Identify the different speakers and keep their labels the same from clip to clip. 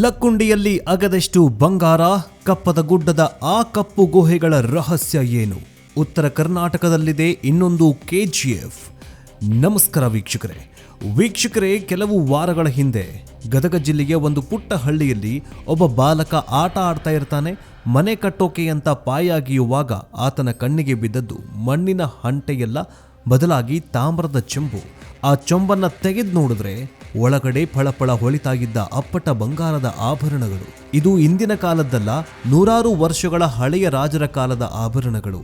Speaker 1: ಲಕ್ಕುಂಡಿಯಲ್ಲಿ ಅಗದಷ್ಟು ಬಂಗಾರ, ಕಪ್ಪದ ಗುಡ್ಡದ ಆ ಕಪ್ಪು ಗುಹೆಗಳ ರಹಸ್ಯ ಏನು? ಉತ್ತರ ಕರ್ನಾಟಕದಲ್ಲಿದೆ ಇನ್ನೊಂದು ಕೆಜಿಎಫ್. ನಮಸ್ಕಾರ ವೀಕ್ಷಕರೇ, ಕೆಲವು ವಾರಗಳ ಹಿಂದೆ ಗದಗ ಜಿಲ್ಲೆಯ ಒಂದು ಪುಟ್ಟ ಹಳ್ಳಿಯಲ್ಲಿ ಒಬ್ಬ ಬಾಲಕ ಆಟ ಆಡ್ತಾ ಇರ್ತಾನೆ. ಮನೆ ಕಟ್ಟೋಕೆ ಅಂತ ಪಾಯಾಗಿಯುವಾಗ ಆತನ ಕಣ್ಣಿಗೆ ಬಿದ್ದದ್ದು ಮಣ್ಣಿನ ಹಂಟೆಯೆಲ್ಲ ಬದಲಾಗಿ ತಾಮ್ರದ ಚೆಂಬು. ಆ ಚೊಂಬನ್ನ ತೆಗೆದು ನೋಡಿದ್ರೆ ಒಳಗಡೆ ಫಳಫಳ ಹೊಳಿತಾಗಿದ್ದ ಅಪ್ಪಟ ಬಂಗಾರದ ಆಭರಣಗಳು. ಇದು ಇಂದಿನ ಕಾಲದ್ದಲ್ಲ, ನೂರಾರು ವರ್ಷಗಳ ಹಳೆಯ ರಾಜರ ಕಾಲದ ಆಭರಣಗಳು.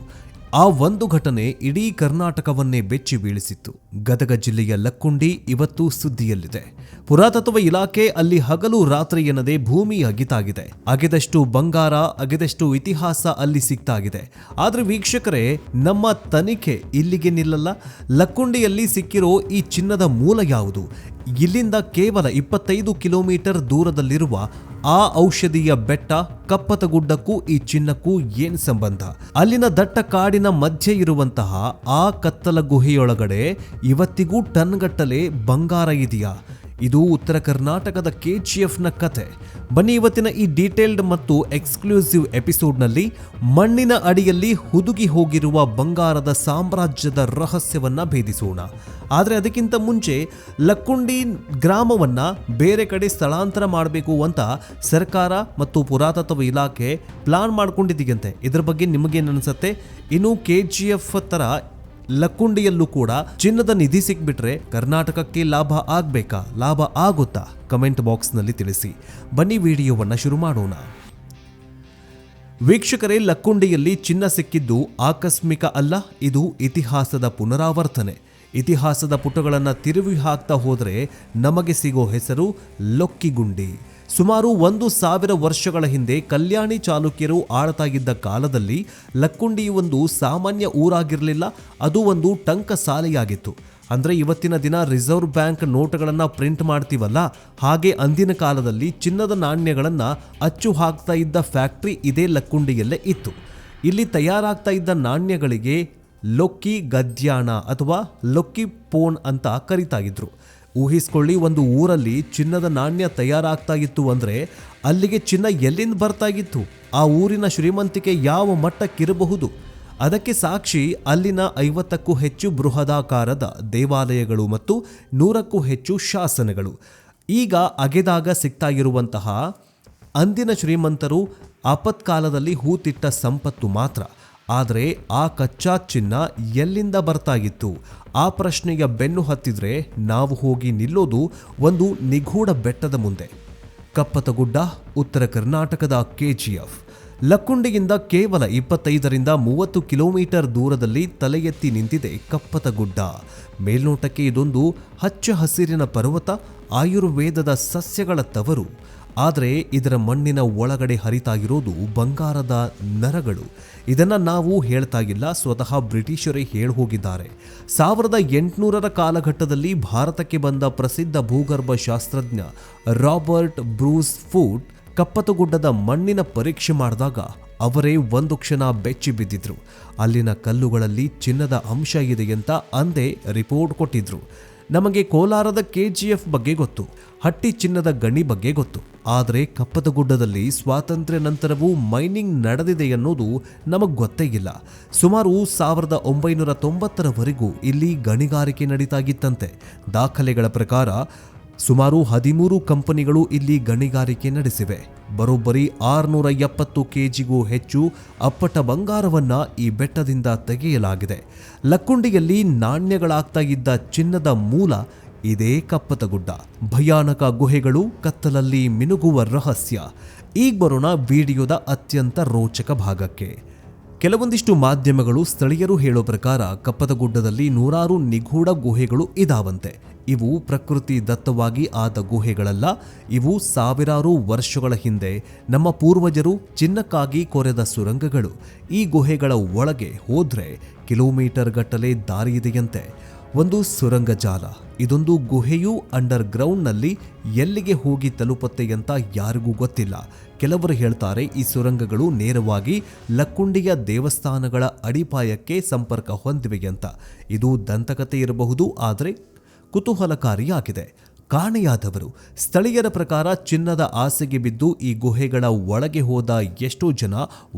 Speaker 1: ಆ ಒಂದು ಘಟನೆ ಇಡೀ ಕರ್ನಾಟಕವನ್ನೇ ಬೆಚ್ಚಿ ಬೀಳಿಸಿತ್ತು. ಗದಗ ಜಿಲ್ಲೆಯ ಲಕ್ಕುಂಡಿ ಇವತ್ತು ಸುದ್ದಿಯಲ್ಲಿದೆ. ಪುರಾತತ್ವ ಇಲಾಖೆ ಅಲ್ಲಿ ಹಗಲು ರಾತ್ರಿ ಎನ್ನದೆ ಭೂಮಿ ಅಗಿತಾಗಿದೆ. ಅಗೆದಷ್ಟು ಬಂಗಾರ, ಅಗೆದಷ್ಟು ಇತಿಹಾಸ ಅಲ್ಲಿ ಸಿಕ್ತಾಗಿದೆ. ಆದ್ರೆ ವೀಕ್ಷಕರೇ, ನಮ್ಮ ತನಿಖೆ ಇಲ್ಲಿಗೆ ನಿಲ್ಲಲ್ಲ. ಲಕ್ಕುಂಡಿಯಲ್ಲಿ ಸಿಕ್ಕಿರೋ ಈ ಚಿನ್ನದ ಮೂಲ ಯಾವುದು? ಇಲ್ಲಿಂದ ಕೇವಲ 25 ಕಿಲೋಮೀಟರ್ ದೂರದಲ್ಲಿರುವ ಆ ಔಷಧೀಯ ಬೆಟ್ಟ ಕಪ್ಪತಗುಡ್ಡಕ್ಕೂ ಈ ಚಿನ್ನಕ್ಕೂ ಏನ್ ಸಂಬಂಧ? ಅಲ್ಲಿನ ದಟ್ಟ ಕಾಡಿನ ಮಧ್ಯೆ ಇರುವಂತಹ ಆ ಕತ್ತಲ ಗುಹೆಯೊಳಗಡೆ ಇವತ್ತಿಗೂ ಟನ್ಗಟ್ಟಲೆ ಬಂಗಾರ ಇದೆಯಾ? ಇದು ಉತ್ತರ ಕರ್ನಾಟಕದ ಕೆಜಿಎಫ್ನ ಕತೆ. ಬನ್ನಿ ಇವತ್ತಿನ ಈ ಡೀಟೇಲ್ಡ್ ಮತ್ತು ಎಕ್ಸ್ಕ್ಲೂಸಿವ್ ಎಪಿಸೋಡ್ನಲ್ಲಿ ಮಣ್ಣಿನ ಅಡಿಯಲ್ಲಿ ಹುದುಗಿ ಹೋಗಿರುವ ಬಂಗಾರದ ಸಾಮ್ರಾಜ್ಯದ ರಹಸ್ಯವನ್ನ ಭೇದಿಸೋಣ. ಆದರೆ ಅದಕ್ಕಿಂತ ಮುಂಚೆ ಲಕ್ಕುಂಡಿ ಗ್ರಾಮವನ್ನ ಬೇರೆ ಕಡೆ ಸ್ಥಳಾಂತರ ಮಾಡಬೇಕು ಅಂತ ಸರ್ಕಾರ ಮತ್ತು ಪುರಾತತ್ವ ಇಲಾಖೆ ಪ್ಲಾನ್ ಮಾಡ್ಕೊಂಡಿದೆಯಂತೆ. ಇದರ ಬಗ್ಗೆ ನಿಮಗೇನು ಅನ್ಸುತ್ತೆ? ಇನ್ನು ಕೆಜಿಎಫ್ ತರ ಲಕ್ಕುಂಡಿಯಲ್ಲೂ ಕೂಡ ಚಿನ್ನದ ನಿಧಿ ಸಿಕ್ಬಿಟ್ರೆ ಕರ್ನಾಟಕಕ್ಕೆ ಲಾಭ ಆಗ್ಬೇಕಾ? ಲಾಭ ಆಗುತ್ತಾ? ಕಮೆಂಟ್ ಬಾಕ್ಸ್ ನಲ್ಲಿ ತಿಳಿಸಿ. ಬನ್ನಿ ವಿಡಿಯೋವನ್ನ ಶುರು ಮಾಡೋಣ. ವೀಕ್ಷಕರೇ, ಲಕ್ಕುಂಡಿಯಲ್ಲಿ ಚಿನ್ನ ಸಿಕ್ಕಿದ್ದು ಆಕಸ್ಮಿಕ ಅಲ್ಲ, ಇದು ಇತಿಹಾಸದ ಪುನರಾವರ್ತನೆ. ಇತಿಹಾಸದ ಪುಟಗಳನ್ನು ತಿರುವಿ ಹಾಕ್ತಾ ಹೋದರೆ ನಮಗೆ ಸಿಗೋ ಹೆಸರು ಲೊಕ್ಕಿಗುಂಡಿ. ಸುಮಾರು 1000 ವರ್ಷಗಳ ಹಿಂದೆ ಕಲ್ಯಾಣಿ ಚಾಲುಕ್ಯರು ಆಳ್ತಾ ಇದ್ದ ಕಾಲದಲ್ಲಿ ಲಕ್ಕುಂಡಿ ಒಂದು ಸಾಮಾನ್ಯ ಊರಾಗಿರಲಿಲ್ಲ, ಅದು ಒಂದು ಟಂಕ ಸಾಲೆಯಾಗಿತ್ತು. ಅಂದರೆ ಇವತ್ತಿನ ದಿನ ರಿಸರ್ವ್ ಬ್ಯಾಂಕ್ ನೋಟುಗಳನ್ನು ಪ್ರಿಂಟ್ ಮಾಡ್ತೀವಲ್ಲ, ಹಾಗೆ ಅಂದಿನ ಕಾಲದಲ್ಲಿ ಚಿನ್ನದ ನಾಣ್ಯಗಳನ್ನು ಅಚ್ಚು ಹಾಕ್ತಾ ಇದ್ದ ಫ್ಯಾಕ್ಟ್ರಿ ಇದೇ ಲಕ್ಕುಂಡಿಯಲ್ಲೇ ಇತ್ತು. ಇಲ್ಲಿ ತಯಾರಾಗ್ತಾ ಇದ್ದ ನಾಣ್ಯಗಳಿಗೆ ಲೊಕ್ಕಿ ಗದ್ಯಾಣ ಅಥವಾ ಲೊಕ್ಕಿ ಪೋನ್ ಅಂತ ಕರಿತಾ ಇದ್ರು. ಊಹಿಸ್ಕೊಳ್ಳಿ, ಒಂದು ಊರಲ್ಲಿ ಚಿನ್ನದ ನಾಣ್ಯ ತಯಾರಾಗ್ತಾ ಇತ್ತು ಅಂದರೆ ಅಲ್ಲಿಗೆ ಚಿನ್ನ ಎಲ್ಲಿಂದ ಬರ್ತಾ ಇತ್ತು? ಆ ಊರಿನ ಶ್ರೀಮಂತಿಕೆ ಯಾವ ಮಟ್ಟಕ್ಕಿರಬಹುದು? ಅದಕ್ಕೆ ಸಾಕ್ಷಿ ಅಲ್ಲಿನ 50ಕ್ಕೂ ಹೆಚ್ಚು ಬೃಹದಾಕಾರದ ದೇವಾಲಯಗಳು ಮತ್ತು 100ಕ್ಕೂ ಹೆಚ್ಚು ಶಾಸನಗಳು. ಈಗ ಅಗೆದಾಗ ಸಿಗ್ತಾ ಇರುವಂತಹ ಅಂದಿನ ಶ್ರೀಮಂತರು ಆಪತ್ಕಾಲದಲ್ಲಿ ಹೂತಿಟ್ಟ ಸಂಪತ್ತು ಮಾತ್ರ. ಆದರೆ ಆ ಕಚ್ಚಾ ಚಿನ್ನ ಎಲ್ಲಿಂದ ಬರ್ತಾ ಇತ್ತು? ಆ ಪ್ರಶ್ನೆಯ ಬೆನ್ನು ಹತ್ತಿದ್ರೆ ನಾವು ಹೋಗಿ ನಿಲ್ಲೋದು ಒಂದು ನಿಗೂಢ ಬೆಟ್ಟದ ಮುಂದೆ. ಕಪ್ಪತಗುಡ್ಡ, ಉತ್ತರ ಕರ್ನಾಟಕದ ಕೆಜಿಎಫ್. ಲಕ್ಕುಂಡಿಯಿಂದ ಕೇವಲ 25ರಿಂದ 30 ಕಿಲೋಮೀಟರ್ ದೂರದಲ್ಲಿ ತಲೆ ಎತ್ತಿ ನಿಂತಿದೆ ಕಪ್ಪತಗುಡ್ಡ. ಮೇಲ್ನೋಟಕ್ಕೆ ಇದೊಂದು ಹಚ್ಚ ಹಸಿರಿನ ಪರ್ವತ, ಆಯುರ್ವೇದದ ಸಸ್ಯಗಳ ತವರು. ಆದರೆ ಇದರ ಮಣ್ಣಿನ ಒಳಗಡೆ ಹರಿತಾ ಇರೋದು ಬಂಗಾರದ ನರಗಳು. ಇದನ್ನು ನಾವು ಹೇಳ್ತಾ ಇಲ್ಲ, ಸ್ವತಃ ಬ್ರಿಟಿಷರೇ ಹೇಳಿ ಹೋಗಿದ್ದಾರೆ. 1800ರ ಕಾಲಘಟ್ಟದಲ್ಲಿ ಭಾರತಕ್ಕೆ ಬಂದ ಪ್ರಸಿದ್ಧ ಭೂಗರ್ಭ ಶಾಸ್ತ್ರಜ್ಞ ರಾಬರ್ಟ್ ಬ್ರೂಸ್ ಫೂಟ್ ಕಪ್ಪತಗುಡ್ಡದ ಮಣ್ಣಿನ ಪರೀಕ್ಷೆ ಮಾಡಿದಾಗ ಅವರೇ ಒಂದು ಕ್ಷಣ ಬೆಚ್ಚಿ ಬಿದ್ದಿದ್ರು. ಅಲ್ಲಿನ ಕಲ್ಲುಗಳಲ್ಲಿ ಚಿನ್ನದ ಅಂಶ ಇದೆ ಅಂತ ಅಂದೇ ರಿಪೋರ್ಟ್ ಕೊಟ್ಟಿದ್ರು. ನಮಗೆ ಕೋಲಾರದ ಕೆಜಿಎಫ್ ಬಗ್ಗೆ ಗೊತ್ತು, ಹಟ್ಟಿ ಚಿನ್ನದ ಗಣಿ ಬಗ್ಗೆ ಗೊತ್ತು. ಆದರೆ ಕಪ್ಪತಗುಡ್ಡದಲ್ಲಿ ಸ್ವಾತಂತ್ರ್ಯ ನಂತರವೂ ಮೈನಿಂಗ್ ನಡೆದಿದೆ ಅನ್ನೋದು ನಮಗೆ ಗೊತ್ತೇ ಇಲ್ಲ. ಸುಮಾರು 1990ರವರೆಗೂ ಇಲ್ಲಿ ಗಣಿಗಾರಿಕೆ ನಡೀತಾಗಿತ್ತಂತೆ. ದಾಖಲೆಗಳ ಪ್ರಕಾರ ಸುಮಾರು 13 ಕಂಪನಿಗಳು ಇಲ್ಲಿ ಗಣಿಗಾರಿಕೆ ನಡೆಸಿವೆ. ಬರೋಬ್ಬರಿ 670 ಕೆಜಿಗೂ ಹೆಚ್ಚು ಅಪ್ಪಟ ಬಂಗಾರವನ್ನ ಈ ಬೆಟ್ಟದಿಂದ ತೆಗೆಯಲಾಗಿದೆ. ಲಕ್ಕುಂಡಿಯಲ್ಲಿ ನಾಣ್ಯಗಳಾಗ್ತಾ ಇದ್ದ ಚಿನ್ನದ ಮೂಲ ಇದೇ ಕಪ್ಪತಗುಡ್ಡ. ಭಯಾನಕ ಗುಹೆಗಳು, ಕತ್ತಲಲ್ಲಿ ಮಿನುಗುವ ರಹಸ್ಯ. ಈಗ ಬರೋಣ ವಿಡಿಯೋದ ಅತ್ಯಂತ ರೋಚಕ ಭಾಗಕ್ಕೆ. ಕೆಲವೊಂದಿಷ್ಟು ಮಾಧ್ಯಮಗಳು, ಸ್ಥಳೀಯರು ಹೇಳೋ ಪ್ರಕಾರ ಕಪ್ಪತಗುಡ್ಡದಲ್ಲಿ ನೂರಾರು ನಿಗೂಢ ಗುಹೆಗಳು ಇದಾವಂತೆ. ಇವು ಪ್ರಕೃತಿ ದತ್ತವಾಗಿ ಆದ ಗುಹೆಗಳಲ್ಲ, ಇವು ಸಾವಿರಾರು ವರ್ಷಗಳ ಹಿಂದೆ ನಮ್ಮ ಪೂರ್ವಜರು ಚಿನ್ನಕ್ಕಾಗಿ ಕೊರೆದ ಸುರಂಗಗಳು. ಈ ಗುಹೆಗಳ ಒಳಗೆ ಹೋದ್ರೆ ಕಿಲೋಮೀಟರ್ ಗಟ್ಟಲೆ ದಾರಿ ಇದೆಯಂತೆ. ಒಂದು ಸುರಂಗ ಜಾಲ. ಇದೊಂದು ಗುಹೆಯು ಅಂಡರ್ ಗ್ರೌಂಡ್ನಲ್ಲಿ ಎಲ್ಲಿಗೆ ಹೋಗಿ ತಲುಪುತ್ತೆ ಅಂತ ಯಾರಿಗೂ ಗೊತ್ತಿಲ್ಲ. ಕೆಲವರು ಹೇಳ್ತಾರೆ ಈ ಸುರಂಗಗಳು ನೇರವಾಗಿ ಲಕ್ಕುಂಡಿಯ ದೇವಸ್ಥಾನಗಳ ಅಡಿಪಾಯಕ್ಕೆ ಸಂಪರ್ಕ ಹೊಂದಿವೆ ಅಂತ. ಇದು ದಂತಕತೆ ಇರಬಹುದು, ಆದರೆ ಕುತೂಹಲಕಾರಿಯಾಗಿದೆ. ಕಾಣೆಯಾದವರು. ಸ್ಥಳೀಯರ ಪ್ರಕಾರ ಚಿನ್ನದ ಆಸೆಗೆ ಬಿದ್ದು ಈ ಗುಹೆಗಳ ಒಳಗೆ ಹೋದ ಎಷ್ಟೋ ಜನ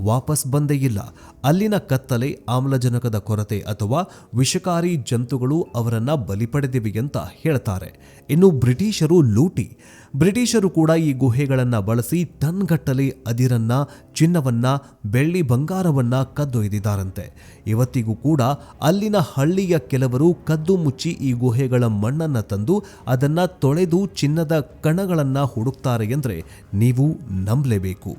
Speaker 1: ವಾಪಸ್ ಬಂದೇ ಇಲ್ಲ. ಅಲ್ಲಿನ ಕತ್ತಲೆ, ಆಮ್ಲಜನಕದ ಕೊರತೆ ಅಥವಾ ವಿಷಕಾರಿ ಜಂತುಗಳು ಅವರನ್ನ ಬಲಿ ಪಡೆದಿವೆ ಅಂತ ಹೇಳ್ತಾರೆ. ಇನ್ನು ಬ್ರಿಟಿಷರು ಲೂಟಿ. ಬ್ರಿಟಿಷರು ಕೂಡ ಈ ಗುಹೆಗಳನ್ನು ಬಳಸಿ ಟನ್ಗಟ್ಟಲೆ ಅದಿರನ್ನ, ಚಿನ್ನವನ್ನ, ಬೆಳ್ಳಿ ಬಂಗಾರವನ್ನ ಕದ್ದೊಯ್ದಿದ್ದಾರಂತೆ. ಇವತ್ತಿಗೂ ಕೂಡ ಅಲ್ಲಿನ ಹಳ್ಳಿಯ ಕೆಲವರು ಕದ್ದು ಮುಚ್ಚಿ ಈ ಗುಹೆಗಳ ಮಣ್ಣನ್ನು ತಂದು ಅದನ್ನ ತೊಳೆದು ಚಿನ್ನದ ಕಣಗಳನ್ನ ಹುಡುಕ್ತಾರೆ ಎಂದರೆ ನೀವು ನಂಬಲೇಬೇಕು.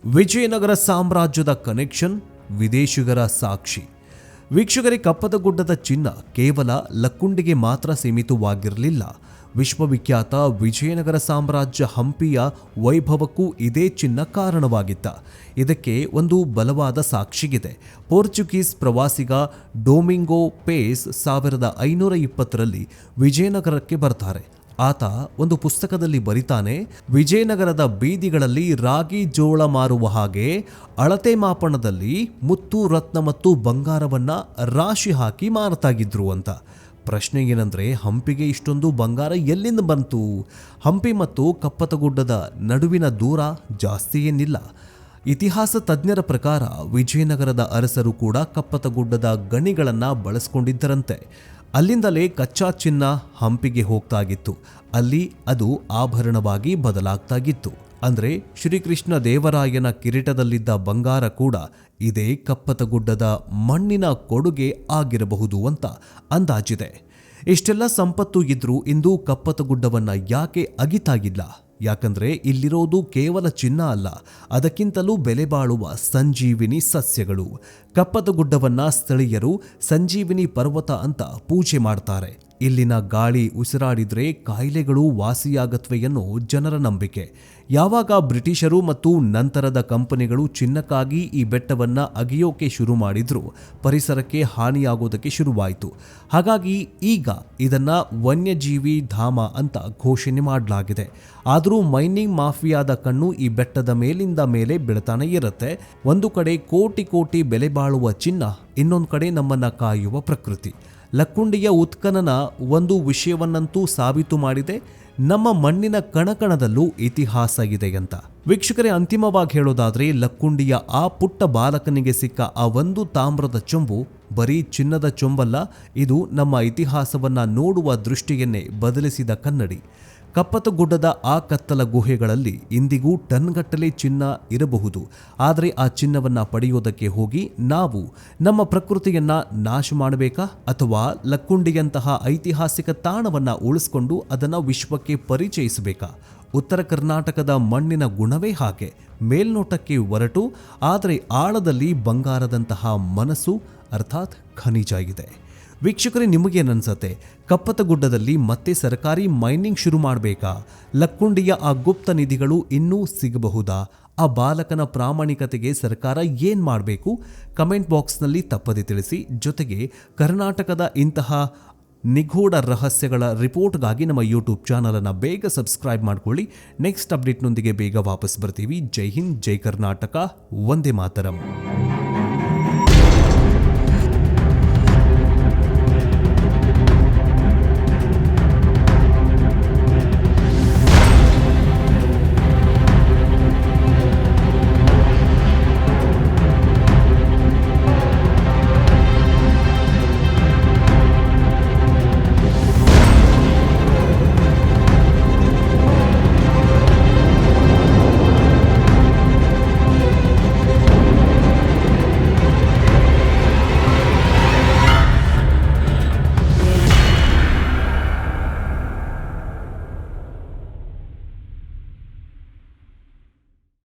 Speaker 1: ವಿಜಯನಗರ ಸಾಮ್ರಾಜ್ಯದ ಕನೆಕ್ಷನ್, ವಿದೇಶಿಗರ ಸಾಕ್ಷಿ. ವೀಕ್ಷಕರೇ, ಕಪ್ಪತಗುಡ್ಡದ ಚಿನ್ನ ಕೇವಲ ಲಕ್ಕುಂಡಿಗೆ ಮಾತ್ರ ಸೀಮಿತವಾಗಿರಲಿಲ್ಲ. ವಿಶ್ವವಿಖ್ಯಾತ ವಿಜಯನಗರ ಸಾಮ್ರಾಜ್ಯ ಹಂಪಿಯ ವೈಭವಕ್ಕೂ ಇದೇ ಚಿನ್ನ ಕಾರಣವಾಗಿತ್ತ. ಇದಕ್ಕೆ ಒಂದು ಬಲವಾದ ಸಾಕ್ಷಿಗಿದೆ. ಪೋರ್ಚುಗೀಸ್ ಪ್ರವಾಸಿಗ ಡೊಮಿಂಗೋ ಪೇಸ್ 1520ರಲ್ಲಿ ವಿಜಯನಗರಕ್ಕೆ ಬರ್ತಾರೆ. ಆತ ಒಂದು ಪುಸ್ತಕದಲ್ಲಿ ಬರಿತಾನೆ, ವಿಜಯನಗರದ ಬೀದಿಗಳಲ್ಲಿ ರಾಗಿ ಜೋಳ ಮಾರುವ ಹಾಗೆ ಅಳತೆ ಮಾಪನದಲ್ಲಿ ಮುತ್ತು, ರತ್ನ ಮತ್ತು ಬಂಗಾರವನ್ನ ರಾಶಿ ಹಾಕಿ ಮಾರತಾಗಿದ್ರು ಅಂತ. ಪ್ರಶ್ನೆ ಏನಂದ್ರೆ, ಹಂಪಿಗೆ ಇಷ್ಟೊಂದು ಬಂಗಾರ ಎಲ್ಲಿಂದ ಬಂತು? ಹಂಪಿ ಮತ್ತು ಕಪ್ಪತಗುಡ್ಡದ ನಡುವಿನ ದೂರ ಜಾಸ್ತಿ ಏನಿಲ್ಲ. ಇತಿಹಾಸ ತಜ್ಞರ ಪ್ರಕಾರ ವಿಜಯನಗರದ ಅರಸರು ಕೂಡ ಕಪ್ಪತಗುಡ್ಡದ ಗಣಿಗಳನ್ನು ಬಳಸ್ಕೊಂಡಿದ್ದರಂತೆ. ಅಲ್ಲಿಂದಲೇ ಕಚ್ಚಾ ಚಿನ್ನ ಹಂಪಿಗೆ ಹೋಗ್ತಾಗಿತ್ತು. ಅಲ್ಲಿ ಅದು ಆಭರಣವಾಗಿ ಬದಲಾಗ್ತಾಗಿತ್ತು. ಅಂದ್ರೆ ಶ್ರೀಕೃಷ್ಣ ದೇವರಾಯನ ಕಿರೀಟದಲ್ಲಿದ್ದ ಬಂಗಾರ ಕೂಡ ಇದೇ ಕಪ್ಪತಗುಡ್ಡದ ಮಣ್ಣಿನ ಕೊಡುಗೆ ಆಗಿರಬಹುದು ಅಂತ ಅಂದಾಜಿದೆ. ಇಷ್ಟೆಲ್ಲ ಸಂಪತ್ತು ಇದ್ರೂ ಇಂದು ಕಪ್ಪತಗುಡ್ಡವನ್ನ ಯಾಕೆ ಅಗಿತಾಗಿಲ್ಲ? ಯಾಕಂದ್ರೆ ಇಲ್ಲಿರೋದು ಕೇವಲ ಚಿನ್ನ ಅಲ್ಲ, ಅದಕ್ಕಿಂತಲೂ ಬೆಲೆ ಬಾಳುವ ಸಂಜೀವಿನಿ ಸಸ್ಯಗಳು. ಕಪ್ಪತಗುಡ್ಡವನ್ನ ಸ್ಥಳೀಯರು ಸಂಜೀವಿನಿ ಪರ್ವತ ಅಂತ ಪೂಜೆ ಮಾಡ್ತಾರೆ. ಇಲ್ಲಿನ ಗಾಳಿ ಉಸಿರಾಡಿದ್ರೆ ಕಾಯಿಲೆಗಳು ವಾಸಿಯಾಗತ್ವೆ ಅನ್ನೋ ಜನರ ನಂಬಿಕೆ. ಯಾವಾಗ ಬ್ರಿಟಿಷರು ಮತ್ತು ನಂತರದ ಕಂಪನಿಗಳು ಚಿನ್ನಕ್ಕಾಗಿ ಈ ಬೆಟ್ಟವನ್ನ ಅಗಿಯೋಕೆ ಶುರು ಮಾಡಿದ್ರು, ಪರಿಸರಕ್ಕೆ ಹಾನಿಯಾಗೋದಕ್ಕೆ ಶುರುವಾಯಿತು. ಹಾಗಾಗಿ ಈಗ ಇದನ್ನ ವನ್ಯಜೀವಿ ಧಾಮ ಅಂತ ಘೋಷಣೆ ಮಾಡಲಾಗಿದೆ. ಆದರೂ ಮೈನಿಂಗ್ ಮಾಫಿಯಾದ ಕಣ್ಣು ಈ ಬೆಟ್ಟದ ಮೇಲಿಂದ ಮೇಲೆ ಬೀಳ್ತಾನೆ ಇರುತ್ತೆ. ಒಂದು ಕಡೆ ಕೋಟಿ ಕೋಟಿ ಬೆಲೆ ಬಾಳುವ ಚಿನ್ನ, ಇನ್ನೊಂದು ಕಡೆ ನಮ್ಮನ್ನ ಕಾಯುವ ಪ್ರಕೃತಿ. ಲಕ್ಕುಂಡಿಯ ಉತ್ಖನನ ಒಂದು ವಿಷಯವನ್ನಂತೂ ಸಾಬೀತು ಮಾಡಿದೆ, ನಮ್ಮ ಮಣ್ಣಿನ ಕಣಕಣದಲ್ಲೂ ಇತಿಹಾಸ ಇದೆ ಅಂತ. ವೀಕ್ಷಕರೇ, ಅಂತಿಮವಾಗಿ ಹೇಳೋದಾದ್ರೆ, ಲಕ್ಕುಂಡಿಯ ಆ ಪುಟ್ಟ ಬಾಲಕನಿಗೆ ಸಿಕ್ಕ ಆ ಒಂದು ತಾಮ್ರದ ಚೊಂಬು ಬರೀ ಚಿನ್ನದ ಚೊಂಬಲ್ಲ, ಇದು ನಮ್ಮ ಇತಿಹಾಸವನ್ನ ನೋಡುವ ದೃಷ್ಟಿಯನ್ನೇ ಬದಲಿಸಿದ ಕನ್ನಡಿ. ಕಪ್ಪತಗುಡ್ಡದ ಆ ಕತ್ತಲ ಗುಹೆಗಳಲ್ಲಿ ಇಂದಿಗೂ ಟನ್ಗಟ್ಟಲೆ ಚಿನ್ನ ಇರಬಹುದು. ಆದರೆ ಆ ಚಿನ್ನವನ್ನ ಪಡೆಯೋದಕ್ಕೆ ಹೋಗಿ ನಾವು ನಮ್ಮ ಪ್ರಕೃತಿಯನ್ನ ನಾಶ ಮಾಡಬೇಕಾ, ಅಥವಾ ಲಕ್ಕುಂಡಿಯಂತಹ ಐತಿಹಾಸಿಕ ತಾಣವನ್ನ ಉಳಿಸ್ಕೊಂಡು ಅದನ್ನ ವಿಶ್ವಕ್ಕೆ ಪರಿಚಯಿಸಬೇಕಾ? ಉತ್ತರ ಕರ್ನಾಟಕದ ಮಣ್ಣಿನ ಗುಣವೇ ಹಾಗೆ, ಮೇಲ್ನೋಟಕ್ಕೆ ಒರಟು ಆದರೆ ಆಳದಲ್ಲಿ ಬಂಗಾರದಂತಹ ಮನಸ್ಸು ಅರ್ಥಾತ್ ಖನಿಜ ಇದೆ. ವೀಕ್ಷಕರೇ, ನಿಮಗೇನನ್ಸತ್ತೆ? ಕಪ್ಪತಗುಡ್ಡದಲ್ಲಿ ಮತ್ತೆ ಸರ್ಕಾರಿ ಮೈನಿಂಗ್ ಶುರು ಮಾಡಬೇಕಾ? ಲಕ್ಕುಂಡಿಯ ಆ ಗುಪ್ತ ನಿಧಿಗಳು ಇನ್ನೂ ಸಿಗಬಹುದಾ? ಆ ಬಾಲಕನ ಪ್ರಾಮಾಣಿಕತೆಗೆ ಸರ್ಕಾರ ಏನ್ ಮಾಡಬೇಕು? ಕಮೆಂಟ್ ಬಾಕ್ಸ್ನಲ್ಲಿ ತಪ್ಪದೆ ತಿಳಿಸಿ. ಜೊತೆಗೆ ಕರ್ನಾಟಕದ ಇಂತಹ ನಿಗೂಢ ರಹಸ್ಯಗಳ ರಿಪೋರ್ಟ್ಗಾಗಿ ನಮ್ಮ ಯೂಟ್ಯೂಬ್ ಚಾನಲನ್ನು ಬೇಗ ಸಬ್ಸ್ಕ್ರೈಬ್ ಮಾಡ್ಕೊಳ್ಳಿ. ನೆಕ್ಸ್ಟ್ ಅಪ್ಡೇಟ್ನೊಂದಿಗೆ ಬೇಗ ವಾಪಸ್ ಬರ್ತೀವಿ. ಜೈ ಹಿಂದ್, ಜೈ ಕರ್ನಾಟಕ, ವಂದೇ ಮಾತರಂ.